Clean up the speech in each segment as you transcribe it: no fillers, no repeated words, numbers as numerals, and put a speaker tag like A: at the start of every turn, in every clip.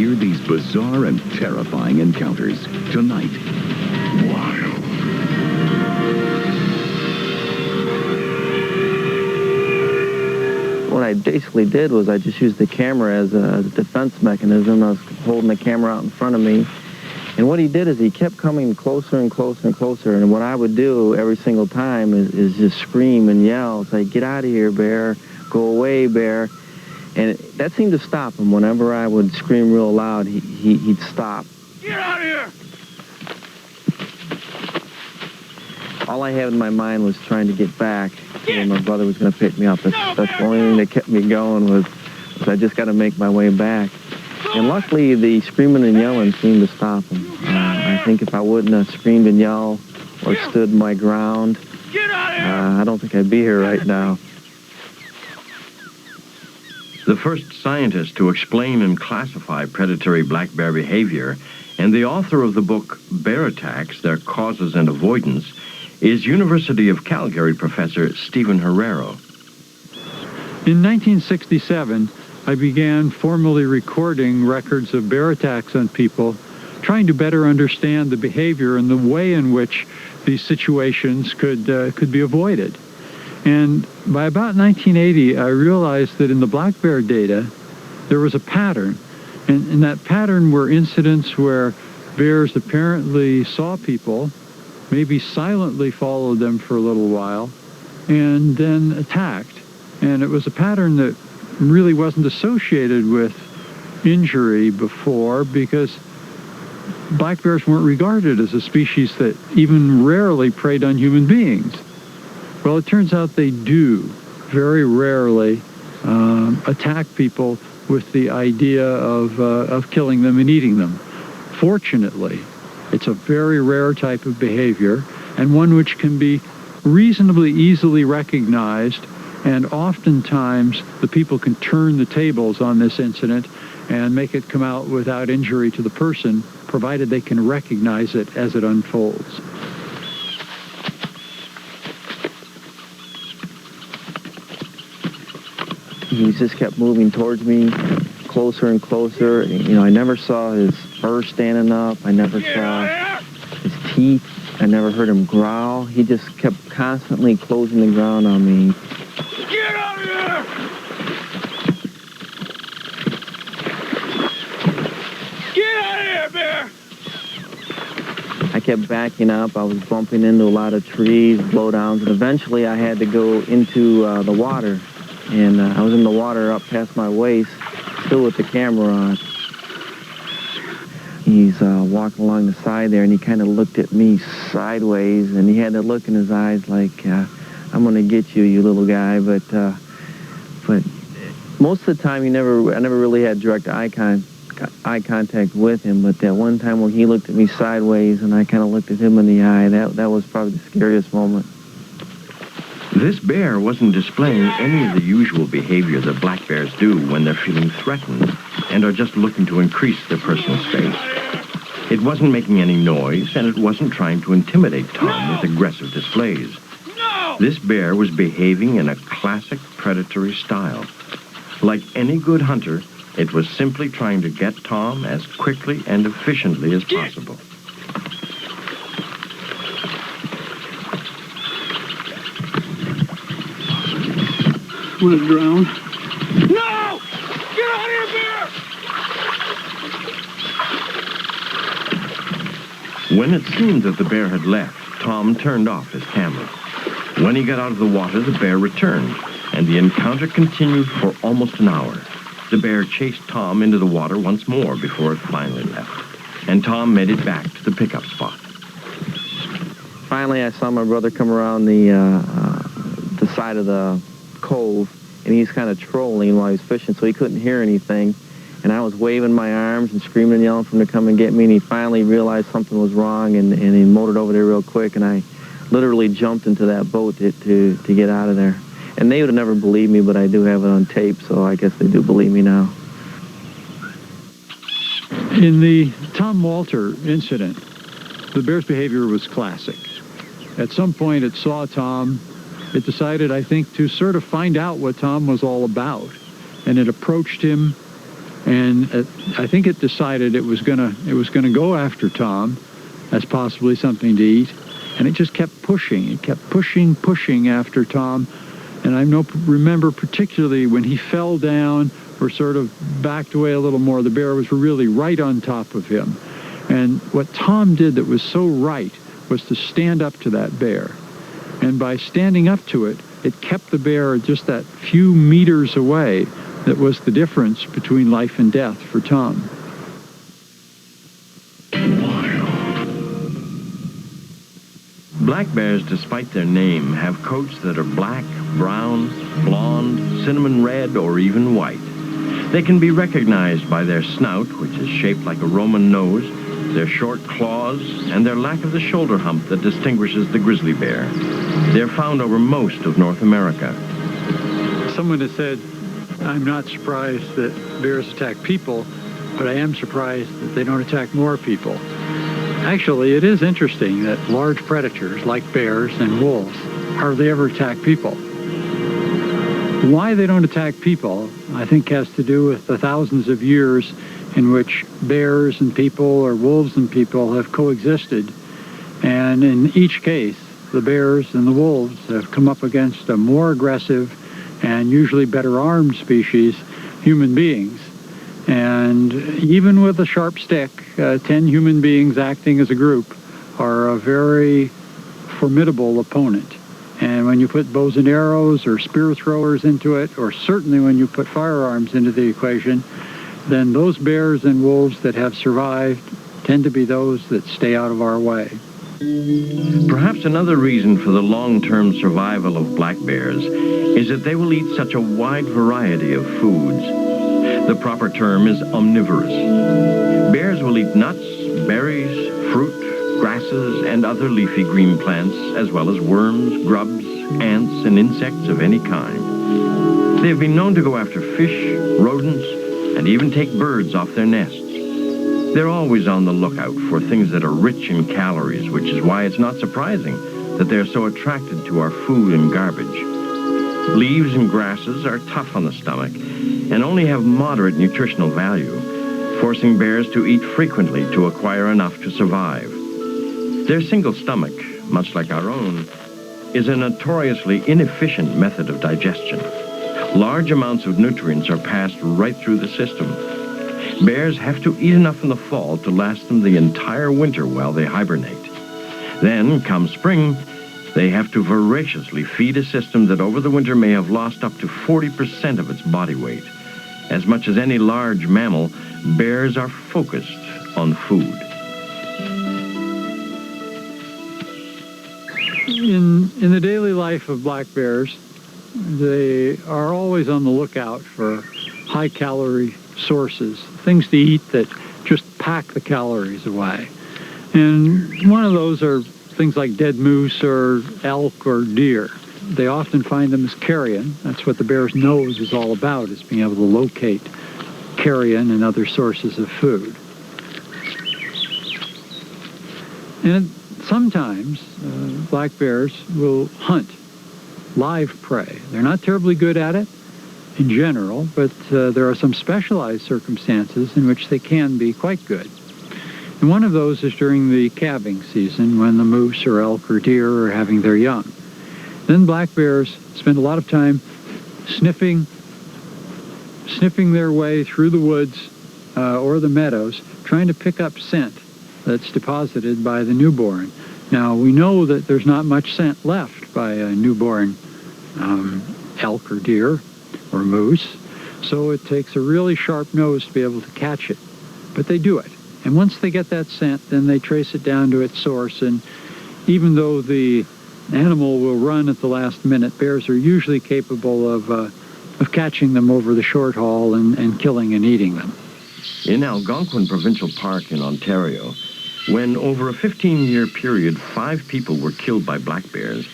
A: Hear these bizarre and terrifying encounters tonight. Wild.
B: What I basically did was I just used the camera as a defense mechanism. I was holding the camera out in front of me. And what he did is he kept coming closer and closer and closer. And what I would do every single time is just scream and yell, say, "Get out of here, bear. Go away, bear." And that seemed to stop him. Whenever I would scream real loud, he'd stop.
C: Get out of here!
B: All I had in my mind was trying to get back. And my brother was going to pick me up. That's the only thing that kept me going was I just got to make my way back. And luckily, the screaming and yelling seemed to stop him. I think if I wouldn't have screamed and yelled or stood my ground, I don't think I'd be here right now.
D: The first scientist to explain and classify predatory black bear behavior, and the author of the book Bear Attacks, Their Causes and Avoidance, is University of Calgary professor Stephen Herrero.
E: In 1967, I began formally recording records of bear attacks on people, trying to better understand the behavior and the way in which these situations could be avoided. And by about 1980, I realized that in the black bear data, there was a pattern. And in that pattern were incidents where bears apparently saw people, maybe silently followed them for a little while, and then attacked. And it was a pattern that really wasn't associated with injury before, because black bears weren't regarded as a species that even rarely preyed on human beings. Well, it turns out they do very rarely attack people with the idea of killing them and eating them. Fortunately, it's a very rare type of behavior, and one which can be reasonably easily recognized, and oftentimes the people can turn the tables on this incident and make it come out without injury to the person, provided they can recognize it as it unfolds.
B: He just kept moving towards me, closer and closer. You know, I never saw his fur standing up. I never saw his teeth. I never heard him growl. He just kept constantly closing the ground on me.
C: Get out of here! Get out of here, bear!
B: I kept backing up. I was bumping into a lot of trees, blowdowns, and eventually I had to go into the water. And I was in the water up past my waist, still with the camera on. He's walking along the side there, and he kind of looked at me sideways, and he had that look in his eyes like, I'm going to get you, you little guy. But most of the time, I never really had direct eye contact with him. But that one time when he looked at me sideways, and I kind of looked at him in the eye, that was probably the scariest moment.
D: This bear wasn't displaying any of the usual behavior that black bears do when they're feeling threatened and are just looking to increase their personal space. It wasn't making any noise, and it wasn't trying to intimidate Tom with aggressive displays. This bear was behaving in a classic predatory style. Like any good hunter, it was simply trying to get Tom as quickly and efficiently as possible.
E: I'm gonna drown.
C: No! Get out of here, bear!
D: When it seemed that the bear had left, Tom turned off his camera. When he got out of the water, the bear returned, and the encounter continued for almost an hour. The bear chased Tom into the water once more before it finally left, and Tom made it back to the pickup spot.
B: Finally, I saw my brother come around the side of the cove, and he's kind of trolling while he's fishing, so he couldn't hear anything. And I was waving my arms and screaming and yelling for him to come and get me, and he finally realized something was wrong, and he motored over there real quick, and I literally jumped into that boat to get out of there. And they would have never believed me, but I do have it on tape, so I guess they do believe me now.
E: In the Tom Walter incident, the bear's behavior was classic. At some point, it saw Tom. It decided, I think, to sort of find out what Tom was all about. And it approached him And I think it decided it was gonna go after Tom as possibly something to eat, and it just kept pushing. It kept pushing after Tom. And I remember particularly when he fell down or sort of backed away a little more, the bear was really right on top of him. And what Tom did that was so right was to stand up to that bear. And by standing up to it, it kept the bear just that few meters away. That was the difference between life and death for Tom.
D: Black bears, despite their name, have coats that are black, brown, blonde, cinnamon red, or even white. They can be recognized by their snout, which is shaped like a Roman nose, their short claws, and their lack of the shoulder hump that distinguishes the grizzly bear. They're found over most of North America.
E: Someone has said, I'm not surprised that bears attack people, but I am surprised that they don't attack more people. Actually, it is interesting that large predators like bears and wolves hardly ever attack people. Why they don't attack people, I think, has to do with the thousands of years in which bears and people or wolves and people have coexisted. And in each case, the bears and the wolves have come up against a more aggressive and usually better armed species, human beings. And even with a sharp stick, 10 human beings acting as a group are a very formidable opponent. And when you put bows and arrows or spear throwers into it, or certainly when you put firearms into the equation, then those bears and wolves that have survived tend to be those that stay out of our way.
D: Perhaps another reason for the long-term survival of black bears is that they will eat such a wide variety of foods. The proper term is omnivorous. Bears will eat nuts, berries, fruit, grasses, and other leafy green plants, as well as worms, grubs, ants, and insects of any kind. They have been known to go after fish, rodents, and even take birds off their nests. They're always on the lookout for things that are rich in calories, which is why it's not surprising that they're so attracted to our food and garbage. Leaves and grasses are tough on the stomach and only have moderate nutritional value, forcing bears to eat frequently to acquire enough to survive. Their single stomach, much like our own, is a notoriously inefficient method of digestion. Large amounts of nutrients are passed right through the system. Bears have to eat enough in the fall to last them the entire winter while they hibernate. Then, come spring, they have to voraciously feed a system that over the winter may have lost up to 40% of its body weight. As much as any large mammal, bears are focused on food.
E: In the daily life of black bears, they are always on the lookout for high-calorie sources, things to eat that just pack the calories away. And one of those are things like dead moose or elk or deer. They often find them as carrion. That's what the bear's nose is all about, is being able to locate carrion and other sources of food. And sometimes black bears will hunt live prey. They're not terribly good at it in general, but there are some specialized circumstances in which they can be quite good. And one of those is during the calving season, when the moose or elk or deer are having their young. Then black bears spend a lot of time sniffing their way through the woods or the meadows, trying to pick up scent that's deposited by the newborn. Now, we know that there's not much scent left by a newborn elk or deer or moose, so it takes a really sharp nose to be able to catch it. But they do it. And once they get that scent, then they trace it down to its source, and even though the animal will run at the last minute, bears are usually capable of catching them over the short haul and killing and eating them.
D: In Algonquin Provincial Park in Ontario, when over a 15-year period 5 people were killed by black bears,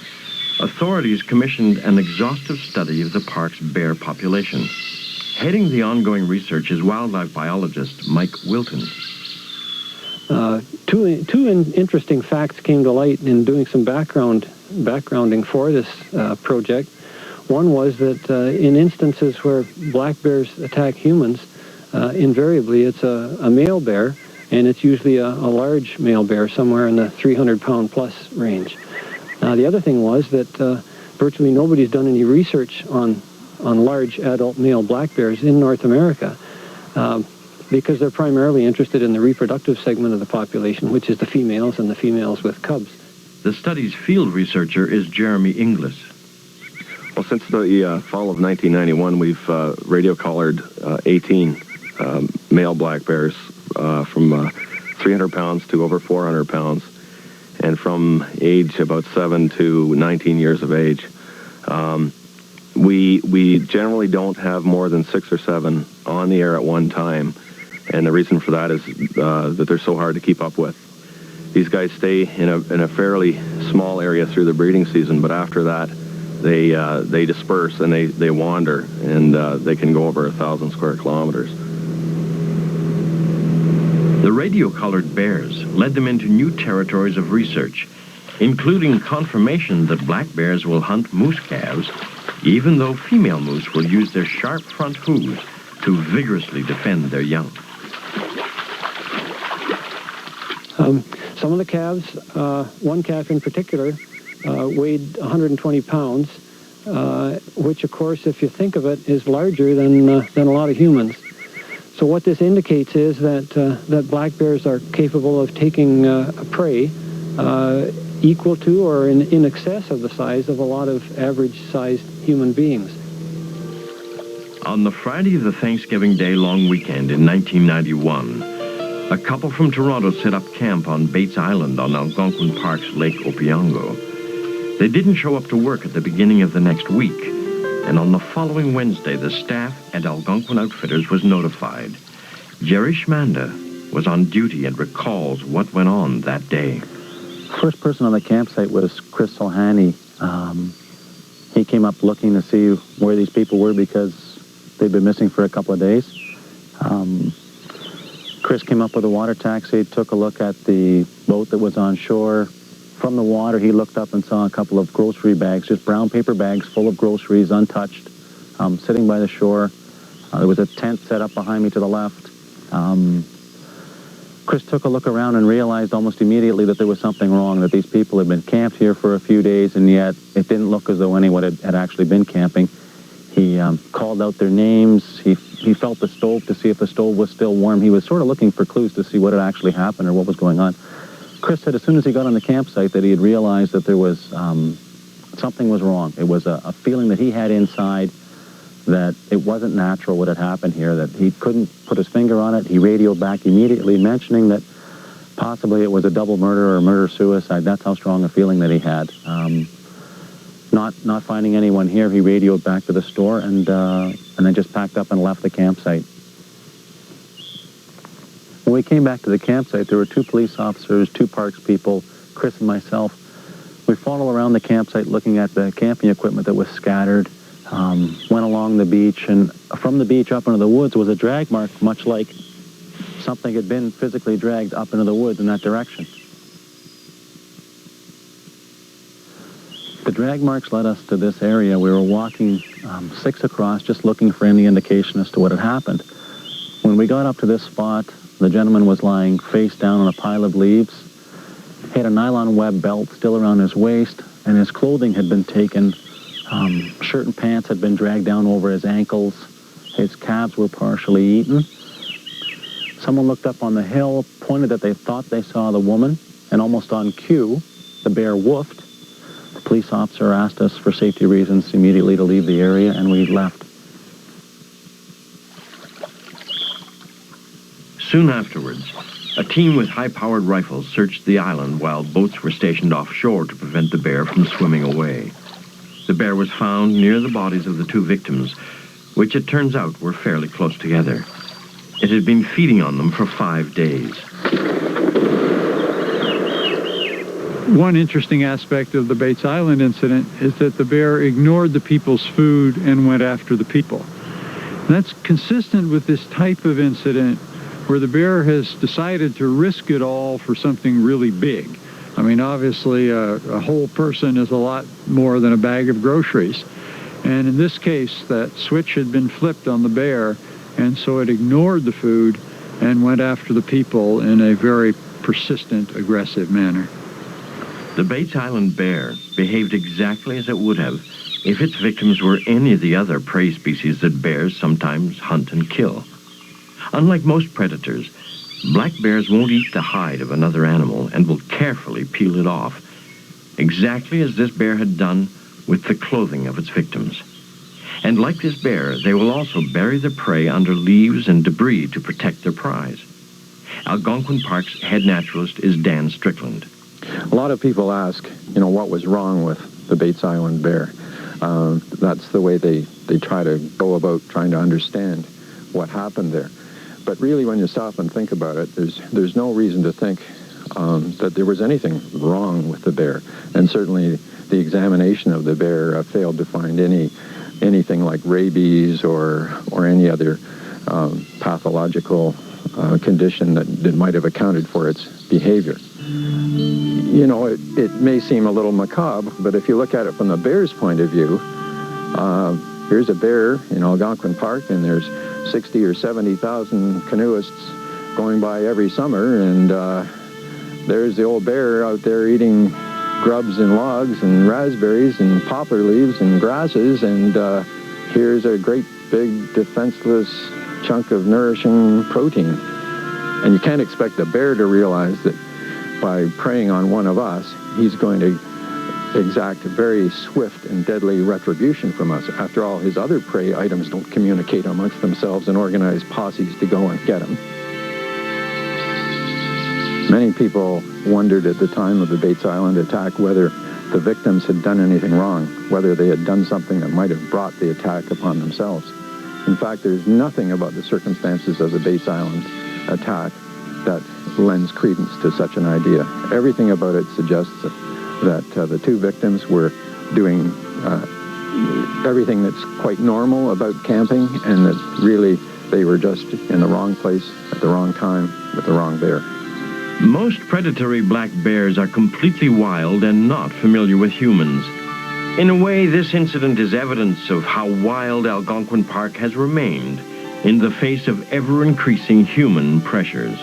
D: authorities commissioned an exhaustive study of the park's bear population. Heading the ongoing research is wildlife biologist Mike Wilton.
F: Two interesting facts came to light in doing some backgrounding for this project. One was that in instances where black bears attack humans, invariably it's a male bear, and it's usually a large male bear, somewhere in the 300-pound plus range. Now, the other thing was that virtually nobody's done any research on large adult male black bears in North America, because they're primarily interested in the reproductive segment of the population, which is the females and the females with cubs.
D: The study's field researcher is Jeremy Inglis.
G: Well, since the fall of 1991, we've radio collared 18 male black bears from 300 pounds to over 400 pounds, and from age about 7 to 19 years of age. We generally don't have more than 6 or 7 on the air at one time, and the reason for that is that they're so hard to keep up with. These guys stay in a fairly small area through the breeding season, but after that, they disperse and they wander, and they can go over 1,000 square kilometers.
D: The radio-collared bears led them into new territories of research, including confirmation that black bears will hunt moose calves, even though female moose will use their sharp front hooves to vigorously defend their young.
F: Some of the calves, one calf in particular, weighed 120 pounds, which, of course, if you think of it, is larger than a lot of humans. So what this indicates is that black bears are capable of taking a prey equal to or in excess of the size of a lot of average-sized human beings.
D: On the Friday of the Thanksgiving Day long weekend in 1991, a couple from Toronto set up camp on Bates Island on Algonquin Park's Lake Opeongo. They didn't show up to work at the beginning of the next week, and on the following Wednesday, the staff at Algonquin Outfitters was notified. Jerry Schmanda was on duty and recalls what went on that day.
H: First person on the campsite was Chris Sohani. He came up looking to see where these people were because they'd been missing for a couple of days. Chris came up with a water taxi, took a look at the boat that was on shore. From the water, he looked up and saw a couple of grocery bags, just brown paper bags full of groceries, untouched, sitting by the shore. There was a tent set up behind me to the left. Chris took a look around and realized almost immediately that there was something wrong, that these people had been camped here for a few days, and yet it didn't look as though anyone had actually been camping. He called out their names. He felt the stove to see if the stove was still warm. He was sort of looking for clues to see what had actually happened or what was going on. Chris said as soon as he got on the campsite that he had realized that there was something was wrong. It was a feeling that he had inside that it wasn't natural what had happened here, that he couldn't put his finger on it. He radioed back immediately, mentioning that possibly it was a double murder or a murder-suicide. That's how strong a feeling that he had. Not finding anyone here, he radioed back to the store and then just packed up and left the campsite. When we came back to the campsite, there were 2 police officers, 2 parks people, Chris and myself. We followed around the campsite looking at the camping equipment that was scattered, went along the beach, and from the beach up into the woods was a drag mark, much like something had been physically dragged up into the woods in that direction. The drag marks led us to this area. We were walking 6 across, just looking for any indication as to what had happened. When we got up to this spot, the gentleman was lying face down on a pile of leaves. He had a nylon web belt still around his waist, and his clothing had been taken. Shirt and pants had been dragged down over his ankles. His calves were partially eaten. Someone looked up on the hill, pointed that they thought they saw the woman, and almost on cue, the bear woofed. The police officer asked us for safety reasons immediately to leave the area, and we left.
D: Soon afterwards, a team with high-powered rifles searched the island while boats were stationed offshore to prevent the bear from swimming away. The bear was found near the bodies of the 2 victims, which it turns out were fairly close together. It had been feeding on them for 5 days.
E: One interesting aspect of the Bates Island incident is that the bear ignored the people's food and went after the people. And that's consistent with this type of incident where the bear has decided to risk it all for something really big. I mean, obviously, a whole person is a lot more than a bag of groceries. And in this case, that switch had been flipped on the bear, and so it ignored the food and went after the people in a very persistent, aggressive manner.
D: The Bates Island bear behaved exactly as it would have if its victims were any of the other prey species that bears sometimes hunt and kill. Unlike most predators, black bears won't eat the hide of another animal and will carefully peel it off, exactly as this bear had done with the clothing of its victims. And like this bear, they will also bury the prey under leaves and debris to protect their prize. Algonquin Park's head naturalist is Dan Strickland.
I: A lot of people ask, what was wrong with the Bates Island bear? That's the way they try to go about trying to understand what happened there. But really, when you stop and think about it, there's no reason to think that there was anything wrong with the bear. And certainly the examination of the bear failed to find anything like rabies or any other pathological condition that might have accounted for its behavior. It may seem a little macabre, but if you look at it from the bear's point of view, here's a bear in Algonquin Park, and there's 60 or 70,000 canoeists going by every summer, and there's the old bear out there eating grubs and logs and raspberries and poplar leaves and grasses, and here's a great big defenseless chunk of nourishing protein. And you can't expect a bear to realize that by preying on one of us, he's going to exact very swift and deadly retribution from us. After all, his other prey items don't communicate amongst themselves and organize posses to go and get him. Many people wondered at the time of the Bates Island attack whether the victims had done anything wrong, whether they had done something that might have brought the attack upon themselves. In fact, there's nothing about the circumstances of the Bates Island attack that lends credence to such an idea. Everything about it suggests that the two victims were doing everything that's quite normal about camping, and that really they were just in the wrong place at the wrong time with the wrong bear.
D: Most predatory black bears are completely wild and not familiar with humans. In a way, this incident is evidence of how wild Algonquin Park has remained in the face of ever-increasing human pressures.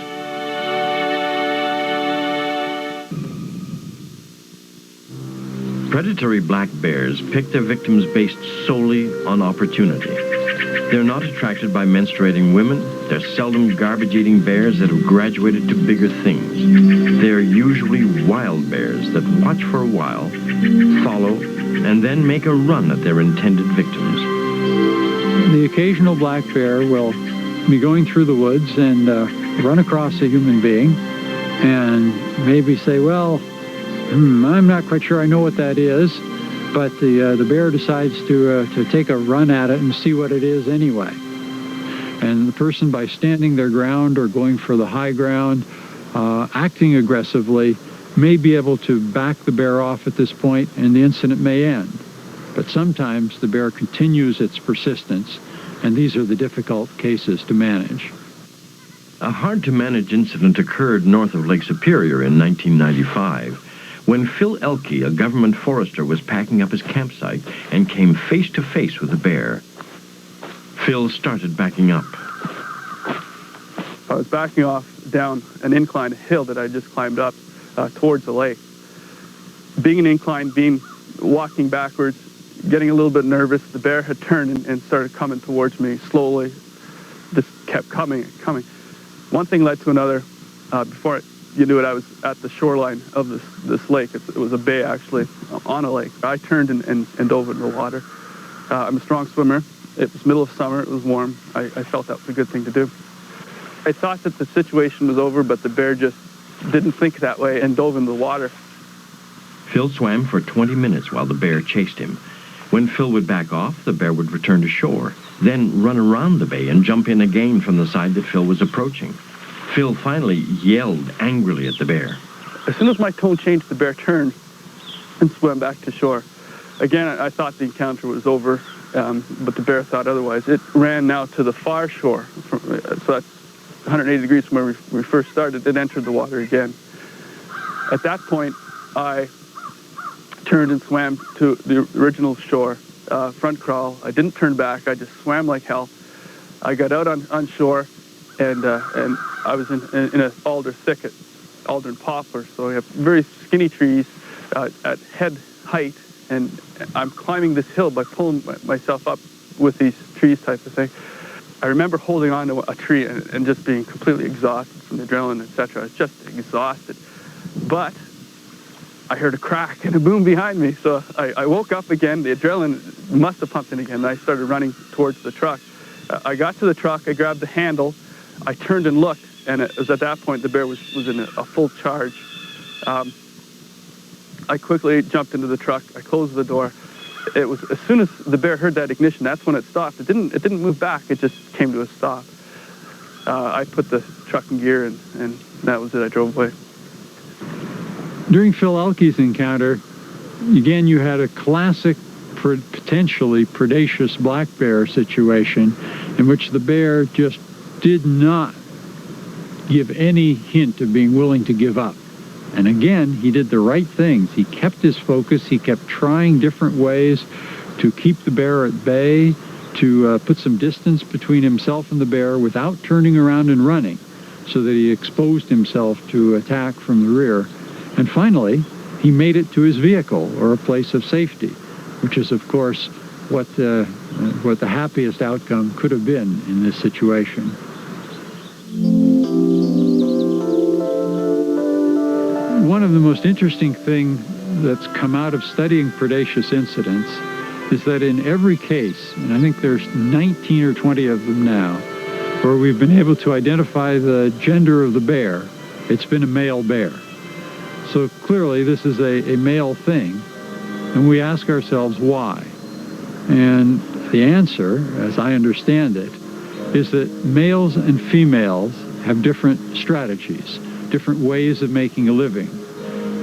D: Predatory black bears pick their victims based solely on opportunity. They're not attracted by menstruating women. They're seldom garbage-eating bears that have graduated to bigger things. They're usually wild bears that watch for a while, follow, and then make a run at their intended victims.
E: The occasional black bear will be going through the woods and run across a human being and maybe say, well, I'm not quite sure I know what that is, but the bear decides to take a run at it and see what it is anyway. And the person, by standing their ground or going for the high ground, acting aggressively, may be able to back the bear off at this point, and the incident may end. But sometimes the bear continues its persistence, and these are the difficult cases to manage.
D: A hard-to-manage incident occurred north of Lake Superior in 1995, when Phil Elke, a government forester, was packing up his campsite and came face-to-face with a bear. Phil started backing up.
J: I was backing off down an inclined hill that I just climbed up towards the lake. Being an inclined beam, walking backwards, getting a little bit nervous, the bear had turned and started coming towards me slowly. Just kept coming and coming. One thing led to another. Before you knew it, I was at the shoreline of this lake. It was a bay, actually, on a lake. I turned and dove into the water. I'm a strong swimmer. It was middle of summer. It was warm. I felt that was a good thing to do. I thought that the situation was over, but the bear just didn't think that way and dove into the water.
D: Phil swam for 20 minutes while the bear chased him. When Phil would back off, the bear would return to shore, then run around the bay and jump in again from the side that Phil was approaching. Phil finally yelled angrily at the bear.
J: As soon as my tone changed, the bear turned and swam back to shore. Again, I thought the encounter was over, but the bear thought otherwise. It ran now to the far shore, so that's 180 degrees from where we first started. It entered the water again. At that point, I turned and swam to the original shore, front crawl. I didn't turn back. I just swam like hell. I got out on shore, and I was in a alder thicket, alder and poplar, so I have very skinny trees at head height, and I'm climbing this hill by pulling myself up with these trees type of thing. I remember holding on to a tree and just being completely exhausted from the adrenaline, etc. I was just exhausted. But I heard a crack and a boom behind me, so I woke up again. The adrenaline must have pumped in again, and I started running towards the truck. I got to the truck, I grabbed the handle, I turned and looked, and it was at that point the bear was in a full charge. I quickly jumped into the truck, I closed the door. It was as soon as the bear heard that ignition, that's when it stopped. It didn't move back, it just came to a stop. I put the truck in gear, and that was it. I drove away.
E: During Phil Elke's encounter, again, you had a classic, potentially predaceous black bear situation in which the bear just did not give any hint of being willing to give up. And again, he did the right things. He kept his focus. He kept trying different ways to keep the bear at bay, to put some distance between himself and the bear without turning around and running, so that he exposed himself to attack from the rear. And finally, he made it to his vehicle, or a place of safety, which is, of course, what the happiest outcome could have been in this situation. One of the most interesting things that's come out of studying predaceous incidents is that in every case, and I think there's 19 or 20 of them now, where we've been able to identify the gender of the bear, it's been a male bear. So clearly this is a male thing, and we ask ourselves why. And the answer, as I understand it, is that males and females have different strategies, different ways of making a living.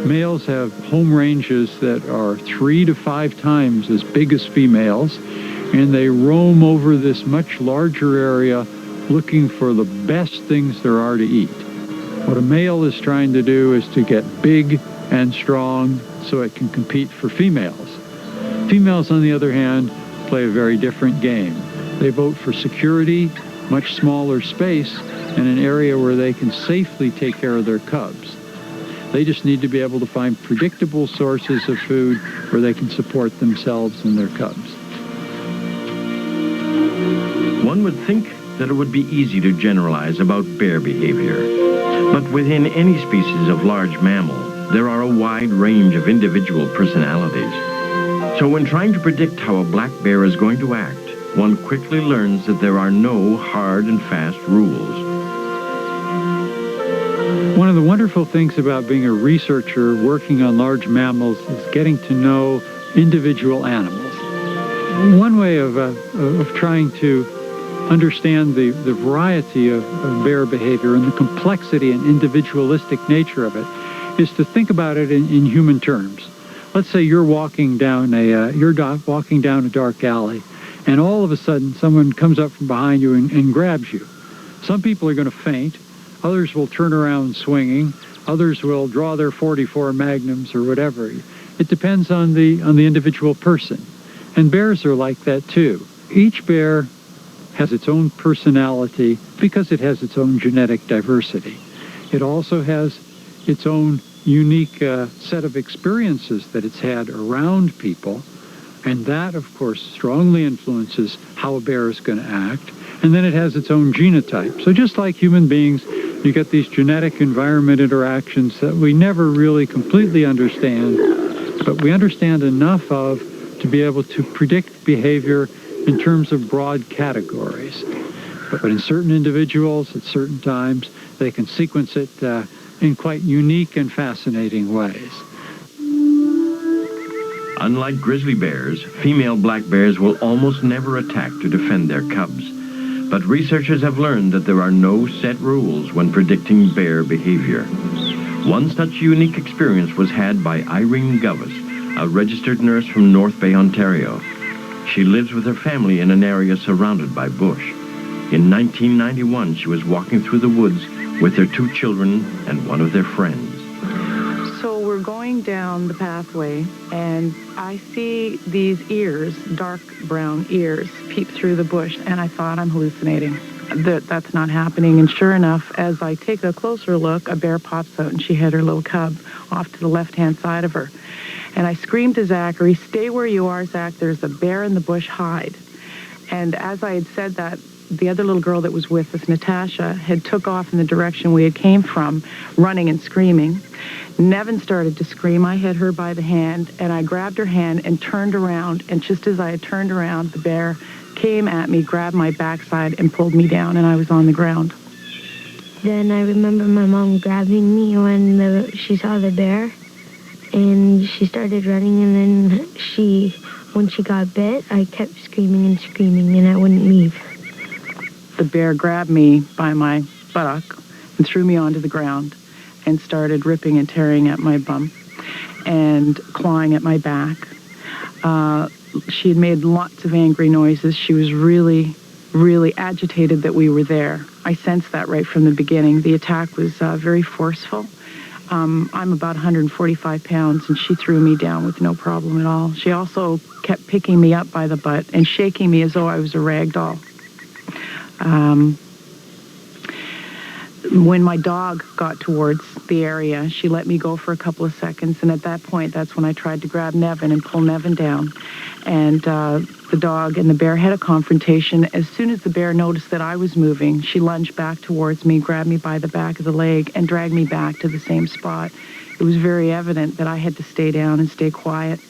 E: Males have home ranges that are 3 to 5 times as big as females, and they roam over this much larger area looking for the best things there are to eat. What a male is trying to do is to get big and strong so it can compete for females. Females, on the other hand, play a very different game. They vote for security, much smaller space, and an area where they can safely take care of their cubs. They just need to be able to find predictable sources of food where they can support themselves and their cubs.
D: One would think that it would be easy to generalize about bear behavior. But within any species of large mammal, there are a wide range of individual personalities. So when trying to predict how a black bear is going to act, one quickly learns that there are no hard and fast rules.
E: One of the wonderful things about being a researcher working on large mammals is getting to know individual animals. One way of trying to understand the variety of bear behavior and the complexity and individualistic nature of it is to think about it in human terms. Let's say you're walking down a dark alley, and all of a sudden someone comes up from behind you and grabs you. Some people are going to faint. Others will turn around swinging. Others will draw their .44 Magnums or whatever. It depends on the individual person. And bears are like that too. Each bear has its own personality because it has its own genetic diversity. It also has its own unique set of experiences that it's had around people, and that, of course, strongly influences how a bear is going to act. And then it has its own genotype. So just like human beings, you get these genetic environment interactions that we never really completely understand, but we understand enough of to be able to predict behavior in terms of broad categories. But in certain individuals, at certain times, they can sequence it in quite unique and fascinating ways.
D: Unlike grizzly bears, female black bears will almost never attack to defend their cubs. But researchers have learned that there are no set rules when predicting bear behavior. One such unique experience was had by Irene Govis, a registered nurse from North Bay, Ontario. She lives with her family in an area surrounded by bush. In 1991, she was walking through the woods with her 2 children and one of their friends.
K: So we're going walking down the pathway, and I see these ears, dark brown ears, peep through the bush, and I thought, I'm hallucinating. That's not happening. And sure enough, as I take a closer look, a bear pops out, and she had her little cub off to the left-hand side of her. And I screamed to Zachary, "Stay where you are, Zach. There's a bear in the bush. Hide." And as I had said that, the other little girl that was with us, Natasha, had took off in the direction we had came from, running and screaming. Nevin started to scream. I hit her by the hand, and I grabbed her hand and turned around. And just as I had turned around, the bear came at me, grabbed my backside, and pulled me down, and I was on the ground.
L: Then I remember my mom grabbing me when she saw the bear, and she started running, and then when she got bit, I kept screaming and screaming, and I wouldn't leave.
K: The bear grabbed me by my buttock and threw me onto the ground and started ripping and tearing at my bum and clawing at my back. She had made lots of angry noises. She was really, really agitated that we were there. I sensed that right from the beginning. The attack was very forceful. I'm about 145 pounds, and she threw me down with no problem at all. She also kept picking me up by the butt and shaking me as though I was a rag doll. When my dog got towards the area, she let me go for a couple of seconds, and at that point, that's when I tried to grab Nevin and pull Nevin down. And the dog and the bear had a confrontation. As soon as the bear noticed that I was moving, she lunged back towards me, grabbed me by the back of the leg, and dragged me back to the same spot. It was very evident that I had to stay down and stay quiet.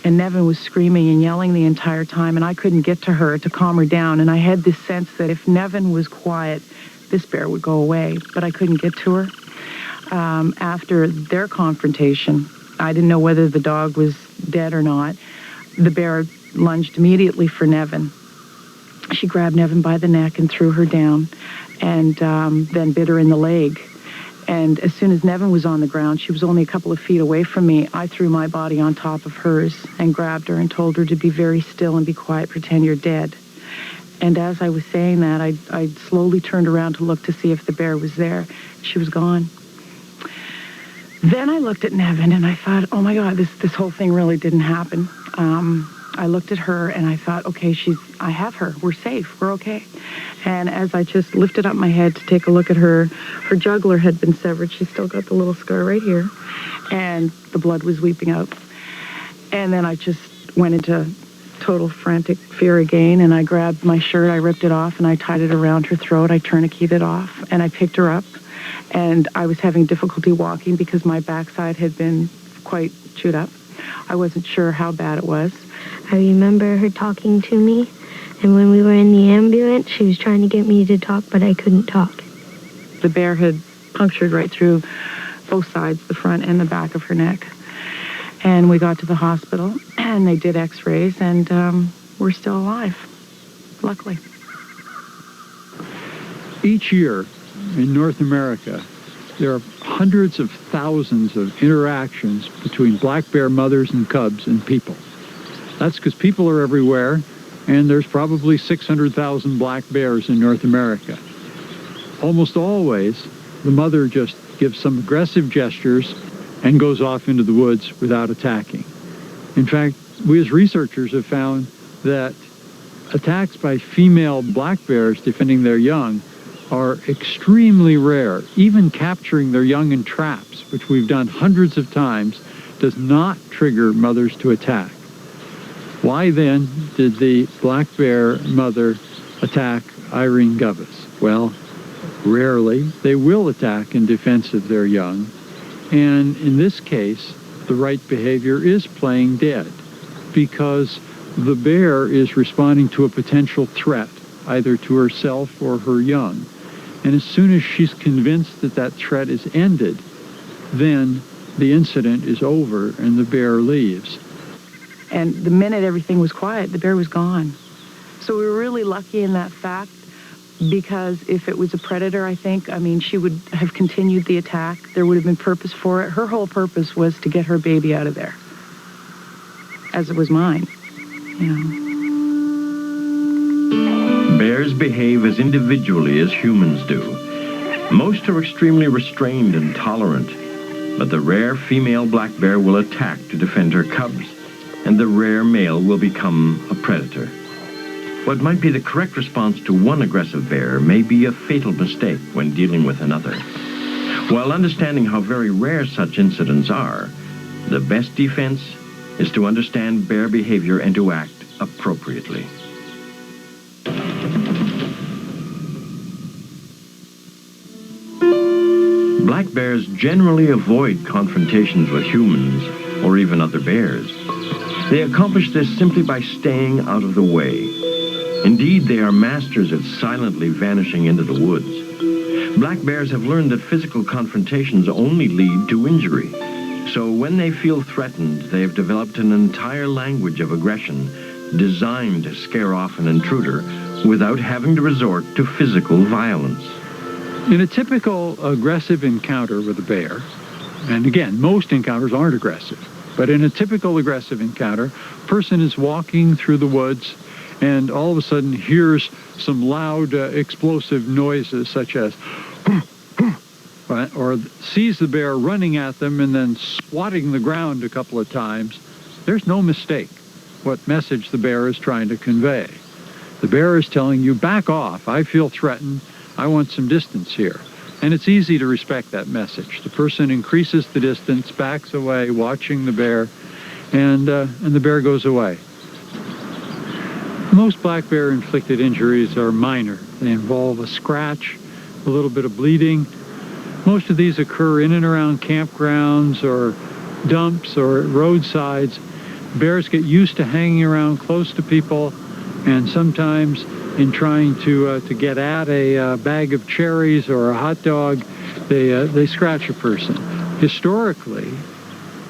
K: And Nevin was screaming and yelling the entire time, and I couldn't get to her to calm her down. And I had this sense that if Nevin was quiet, this bear would go away, but I couldn't get to her. After their confrontation, I didn't know whether the dog was dead or not. The bear lunged immediately for Nevin. She grabbed Nevin by the neck and threw her down, and then bit her in the leg. And as soon as Nevin was on the ground, she was only a couple of feet away from me. I threw my body on top of hers and grabbed her and told her to be very still and be quiet, pretend you're dead. And as I was saying that, I slowly turned around to look to see if the bear was there. She was gone. Then I looked at Nevin and I thought, oh my God, this whole thing really didn't happen. I looked at her and I thought, okay, I have her. We're safe. We're okay. And as I just lifted up my head to take a look at her, her jugular had been severed. She's still got the little scar right here. And the blood was weeping out. And then I just went into total frantic fear again, and I grabbed my shirt, I ripped it off, and I tied it around her throat. I tourniqueted it off, and I picked her up. And I was having difficulty walking because my backside had been quite chewed up. I wasn't sure how bad it was.
L: I remember her talking to me, and when we were in the ambulance, she was trying to get me to talk, but I couldn't talk.
K: The bear had punctured right through both sides, the front and the back of her neck. And we got to the hospital, and they did x-rays, and we're still alive, luckily.
E: Each year in North America, there are hundreds of thousands of interactions between black bear mothers and cubs and people. That's because people are everywhere, and there's probably 600,000 black bears in North America. Almost always, the mother just gives some aggressive gestures and goes off into the woods without attacking. In fact, we as researchers have found that attacks by female black bears defending their young are extremely rare. Even capturing their young in traps, which we've done hundreds of times, does not trigger mothers to attack. Why then did the black bear mother attack Irene Govis? Well, rarely. They will attack in defense of their young. And in this case, the right behavior is playing dead because the bear is responding to a potential threat, either to herself or her young. And as soon as she's convinced that that threat is ended, then the incident is over and the bear leaves.
K: And the minute everything was quiet, the bear was gone. So we were really lucky in that fact, because if it was a predator, I mean, she would have continued the attack. There would have been purpose for it. Her whole purpose was to get her baby out of there, as it was mine, you know.
D: Bears behave as individually as humans do. Most are extremely restrained and tolerant. But the rare female black bear will attack to defend her cubs, and the rare male will become a predator. What might be the correct response to one aggressive bear may be a fatal mistake when dealing with another. While understanding how very rare such incidents are, the best defense is to understand bear behavior and to act appropriately. Black bears generally avoid confrontations with humans or even other bears. They accomplish this simply by staying out of the way. Indeed, they are masters at silently vanishing into the woods. Black bears have learned that physical confrontations only lead to injury. So when they feel threatened, they have developed an entire language of aggression designed to scare off an intruder without having to resort to physical violence.
E: In a typical aggressive encounter with a bear, and again, most encounters aren't aggressive, but in a typical aggressive encounter, a person is walking through the woods and all of a sudden hears some loud explosive noises such as or sees the bear running at them and then swatting the ground a couple of times. There's no mistake what message the bear is trying to convey. The bear is telling you, back off, I feel threatened, I want some distance here. And it's easy to respect that message. The person increases the distance, backs away, watching the bear, and the bear goes away. Most black bear inflicted injuries are minor. They involve a scratch, a little bit of bleeding. Most of these occur in and around campgrounds or dumps or roadsides. Bears get used to hanging around close to people, and sometimes in trying to get at a bag of cherries or a hot dog, they scratch a person. Historically,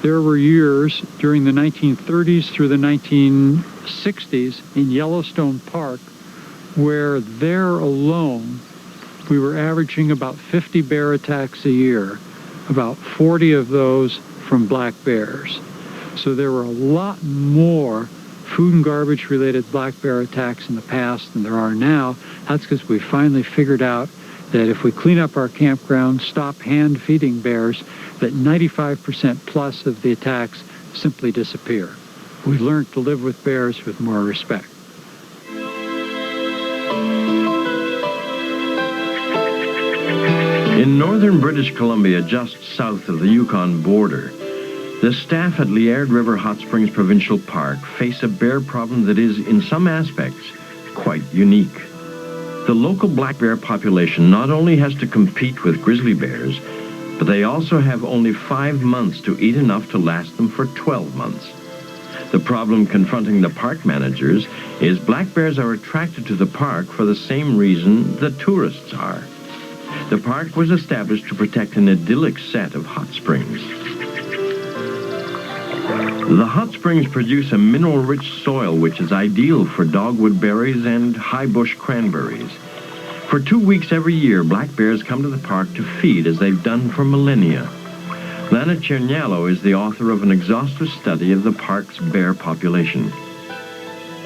E: there were years during the 1930s through the 1960s in Yellowstone Park where there alone we were averaging about 50 bear attacks a year, about 40 of those from black bears. So there were a lot more food and garbage related black bear attacks in the past than there are now. That's because we finally figured out that if we clean up our campgrounds, stop hand feeding bears, that 95% plus of the attacks simply disappear. We learned to live with bears with more respect.
D: In northern British Columbia, just south of the Yukon border, the staff at Liard River Hot Springs Provincial Park face a bear problem that is, in some aspects, quite unique. The local black bear population not only has to compete with grizzly bears, but they also have only 5 months to eat enough to last them for 12 months. The problem confronting the park managers is black bears are attracted to the park for the same reason the tourists are. The park was established to protect an idyllic set of hot springs. The hot springs produce a mineral-rich soil which is ideal for dogwood berries and high-bush cranberries. For 2 weeks every year, black bears come to the park to feed as they've done for millennia. Lana Cernialo is the author of an exhaustive study of the park's bear population.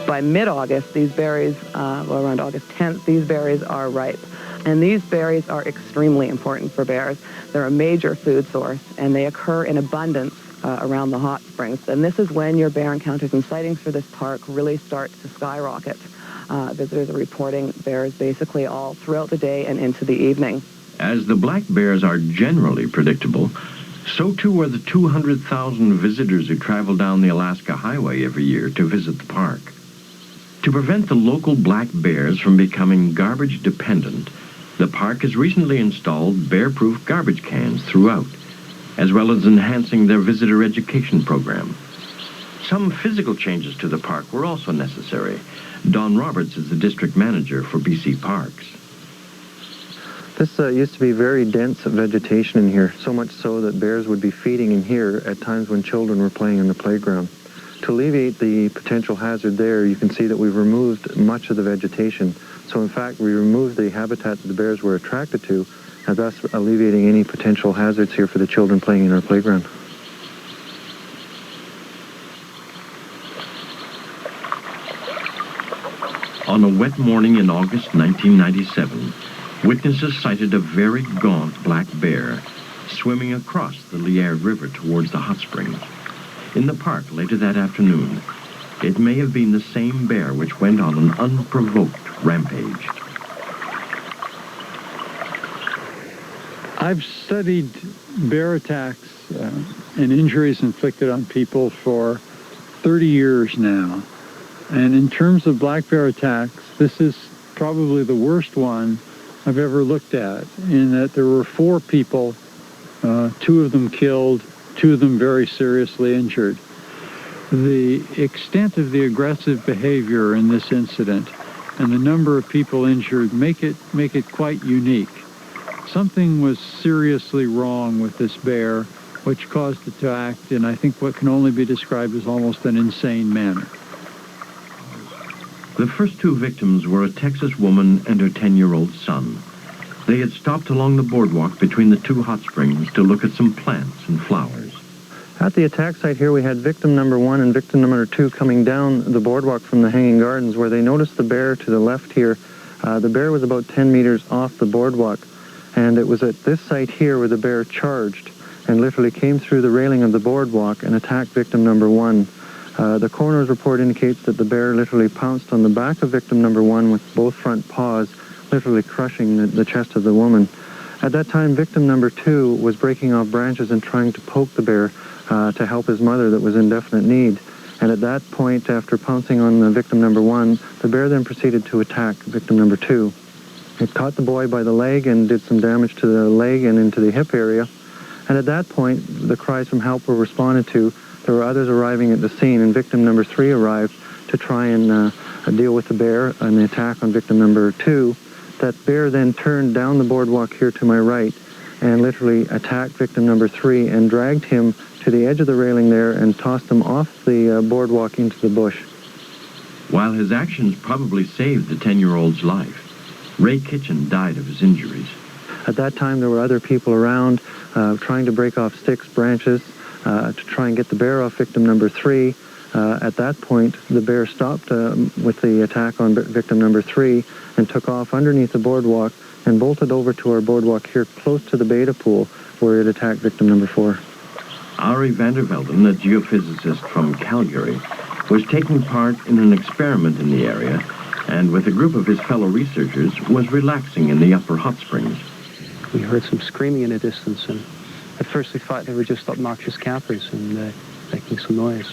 M: By mid-August, these berries, around August 10th, these berries are ripe. And these berries are extremely important for bears. They're a major food source, and they occur in abundance around the hot springs. And this is when your bear encounters and sightings for this park really start to skyrocket. Visitors are reporting bears basically all throughout the day and into the evening.
D: As the black bears are generally predictable, so too are the 200,000 visitors who travel down the Alaska Highway every year to visit the park. To prevent the local black bears from becoming garbage dependent, the park has recently installed bear-proof garbage cans throughout, as well as enhancing their visitor education program. Some physical changes to the park were also necessary. Don Roberts is the district manager for BC Parks.
N: This used to be very dense vegetation in here, so much so that bears would be feeding in here at times when children were playing in the playground. To alleviate the potential hazard there, you can see that we've removed much of the vegetation. So in fact, we removed the habitat that the bears were attracted to, and thus alleviating any potential hazards here for the children playing in our playground.
D: On a wet morning in August 1997, witnesses sighted a very gaunt black bear swimming across the Liard River towards the hot springs. In the park later that afternoon, it may have been the same bear which went on an unprovoked rampage.
E: I've studied bear attacks and injuries inflicted on people for 30 years now. And in terms of black bear attacks, this is probably the worst one I've ever looked at, in that there were 4 people, 2 of them killed, 2 of them very seriously injured. The extent of the aggressive behavior in this incident and the number of people injured make it quite unique. Something was seriously wrong with this bear, which caused it to act in, I think, what can only be described as almost an insane manner.
D: The first 2 victims were a Texas woman and her 10-year-old son. They had stopped along the boardwalk between the 2 hot springs to look at some plants and flowers.
N: At the attack site here, we had victim number 1 and victim number 2 coming down the boardwalk from the Hanging Gardens, where they noticed the bear to the left here. The bear was about 10 meters off the boardwalk, and it was at this site here where the bear charged and literally came through the railing of the boardwalk and attacked victim number 1. The coroner's report indicates that the bear literally pounced on the back of victim number 1 with both front paws, literally crushing the chest of the woman. At that time, victim number 2 was breaking off branches and trying to poke the bear to help his mother that was in definite need. And at that point, after pouncing on victim number 1, the bear then proceeded to attack victim number 2. It caught the boy by the leg and did some damage to the leg and into the hip area. And at that point, the cries from help were responded to. There were others arriving at the scene, and victim number 3 arrived to try and deal with the bear and the attack on victim number 2. That bear then turned down the boardwalk here to my right and literally attacked victim number 3 and dragged him to the edge of the railing there and tossed him off the boardwalk into the bush.
D: While his actions probably saved the 10-year-old's life, Ray Kitchen died of his injuries.
N: At that time, there were other people around trying to break off sticks, branches, to try and get the bear off victim number 3. At that point, the bear stopped with the attack on victim number 3 and took off underneath the boardwalk and bolted over to our boardwalk here close to the beta pool where it attacked victim number 4.
D: Ari Vandervelden, a geophysicist from Calgary, was taking part in an experiment in the area and with a group of his fellow researchers was relaxing in the upper hot springs.
F: We heard some screaming in the distance, and at first we thought they were just obnoxious campers and making some noise.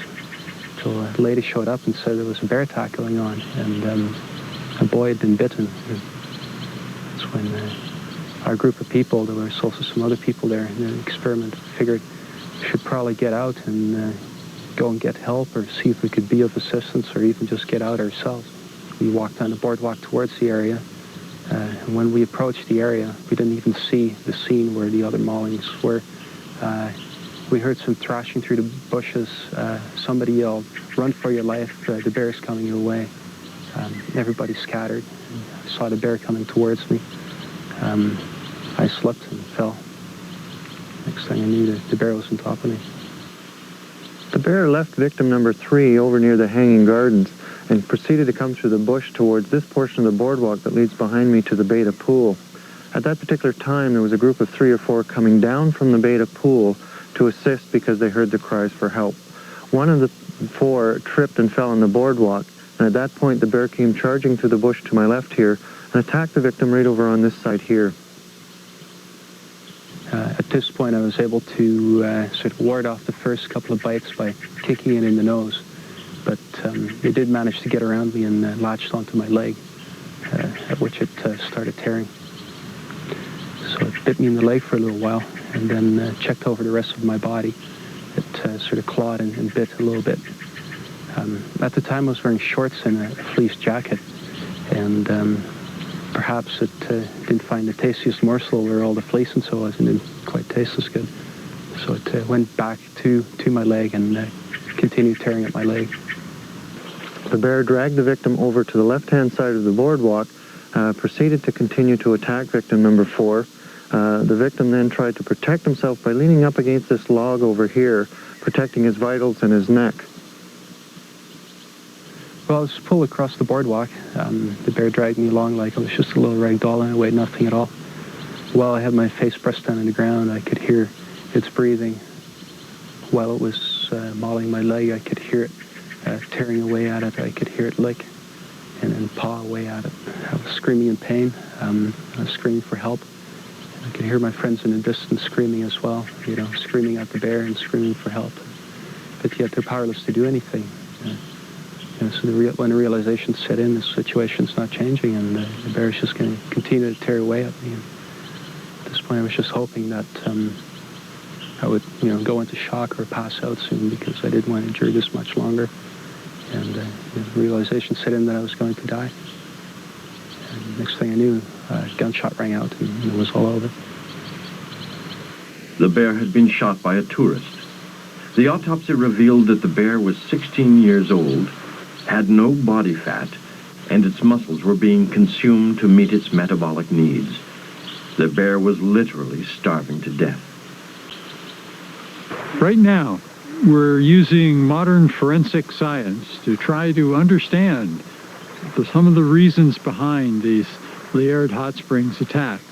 F: So a lady showed up and said there was a bear attack going on, and a boy had been bitten. And that's when our group of people, there was also some other people there in the experiment, figured we should probably get out and go and get help or see if we could be of assistance or even just get out ourselves. We walked down the boardwalk towards the area. And when we approached the area, we didn't even see the scene where the other maulings were. We heard some thrashing through the bushes. Somebody yelled, "Run for your life, the bear's coming your way." Everybody scattered. I saw the bear coming towards me. I slipped and fell. Next thing I knew, the bear was on top of me.
N: The bear left victim number 3 over near the Hanging Gardens and proceeded to come through the bush towards this portion of the boardwalk that leads behind me to the beta pool. At that particular time, there was a group of 3 or 4 coming down from the beta pool to assist because they heard the cries for help. One of the 4 tripped and fell on the boardwalk, and at that point the bear came charging through the bush to my left here and attacked the victim right over on this side here.
F: At this point, I was able to sort of ward off the first couple of bites by kicking it in the nose. But it did manage to get around me and latched onto my leg, at which it started tearing. So it bit me in the leg for a little while, and then checked over the rest of my body. It sort of clawed and bit a little bit. At the time, I was wearing shorts and a fleece jacket, and perhaps it didn't find the tastiest morsel where all the fleece and so was, and didn't quite taste as good. So it went back to my leg and continued tearing at my leg.
N: The bear dragged the victim over to the left-hand side of the boardwalk, proceeded to continue to attack victim number 4. The victim then tried to protect himself by leaning up against this log over here, protecting his vitals and his neck.
F: Well, I was pulled across the boardwalk. The bear dragged me along like I was just a little rag doll and I weighed nothing at all. While I had my face pressed down on the ground, I could hear its breathing. While it was mauling my leg, I could hear it tearing away at it. I could hear it lick and then paw away at it. I was screaming in pain. I was screaming for help. I could hear my friends in the distance screaming as well, screaming at the bear and screaming for help. But yet they're powerless to do anything. So when the realization set in, the situation's not changing, and the bear is just going to continue to tear away at me. And at this point, I was just hoping that I would, go into shock or pass out soon, because I didn't want to endure this much longer. And the realization set in that I was going to die. And next thing I knew, a gunshot rang out, and it was all over.
D: The bear had been shot by a tourist. The autopsy revealed that the bear was 16 years old, had no body fat, and its muscles were being consumed to meet its metabolic needs. The bear was literally starving to death.
E: Right now, we're using modern forensic science to try to understand some of the reasons behind these Liard Hot Springs attacks.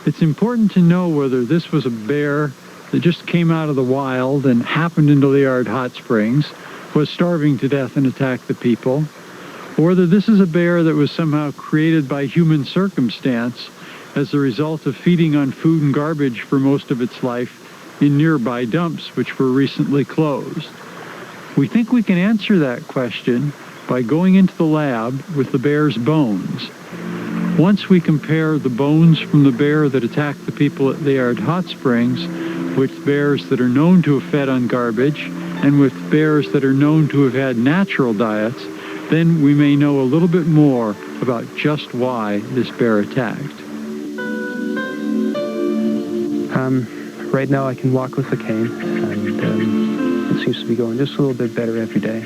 E: It's important to know whether this was a bear that just came out of the wild and happened into Liard Hot Springs, was starving to death and attacked the people, or that this is a bear that was somehow created by human circumstance as a result of feeding on food and garbage for most of its life in nearby dumps, which were recently closed. We think we can answer that question by going into the lab with the bear's bones. Once we compare the bones from the bear that attacked the people at Liard Hot Springs with bears that are known to have fed on garbage and with bears that are known to have had natural diets, then we may know a little bit more about just why this bear attacked.
F: Right now I can walk with a cane, and it seems to be going just a little bit better every day.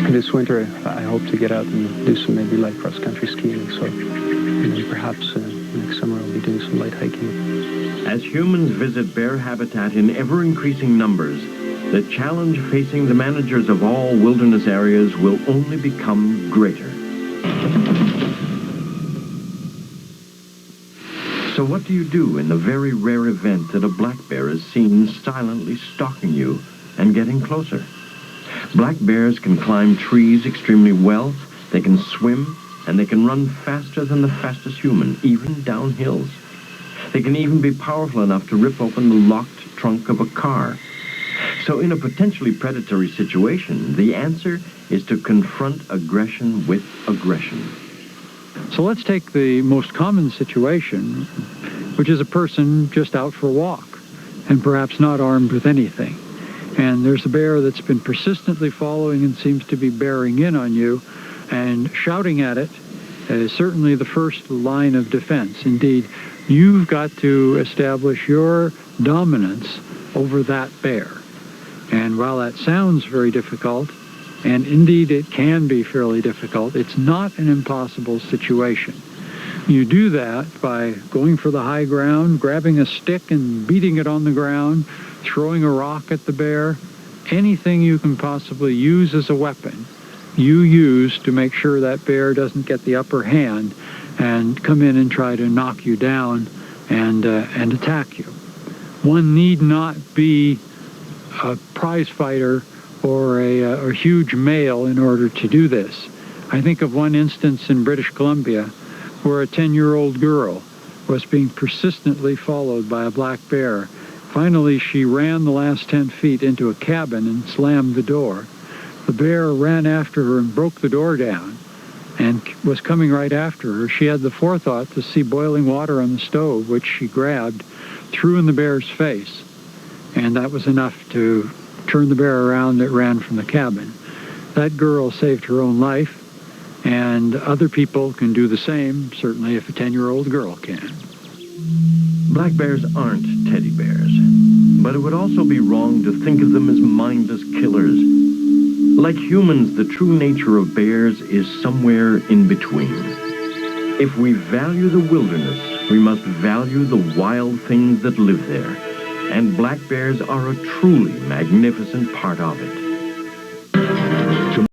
F: And this winter I hope to get out and do some maybe light cross-country skiing, so perhaps next summer I'll be doing some light hiking.
D: As humans visit bear habitat in ever-increasing numbers, the challenge facing the managers of all wilderness areas will only become greater. So what do you do in the very rare event that a black bear is seen silently stalking you and getting closer? Black bears can climb trees extremely well, they can swim, and they can run faster than the fastest human, even down hills. They can even be powerful enough to rip open the locked trunk of a car. So in a potentially predatory situation, the answer is to confront aggression with aggression.
E: So let's take the most common situation, which is a person just out for a walk and perhaps not armed with anything. And there's a bear that's been persistently following and seems to be bearing in on you, and shouting at it is certainly the first line of defense. Indeed, you've got to establish your dominance over that bear. And while that sounds very difficult, and indeed it can be fairly difficult, it's not an impossible situation. You do that by going for the high ground, grabbing a stick and beating it on the ground, throwing a rock at the bear, anything you can possibly use as a weapon, you use to make sure that bear doesn't get the upper hand and come in and try to knock you down and attack you. One need not be a prize fighter or a huge male in order to do this. I think of one instance in British Columbia where a 10-year-old girl was being persistently followed by a black bear. Finally, she ran the last 10 feet into a cabin and slammed the door. The bear ran after her and broke the door down and was coming right after her. She had the forethought to see boiling water on the stove, which she grabbed, threw in the bear's face, and that was enough to turn the bear around that ran from the cabin. That girl saved her own life, and other people can do the same, certainly if a 10-year-old girl can.
D: Black bears aren't teddy bears, but it would also be wrong to think of them as mindless killers. Like humans, the true nature of bears is somewhere in between. If we value the wilderness, we must value the wild things that live there, and black bears are a truly magnificent part of it.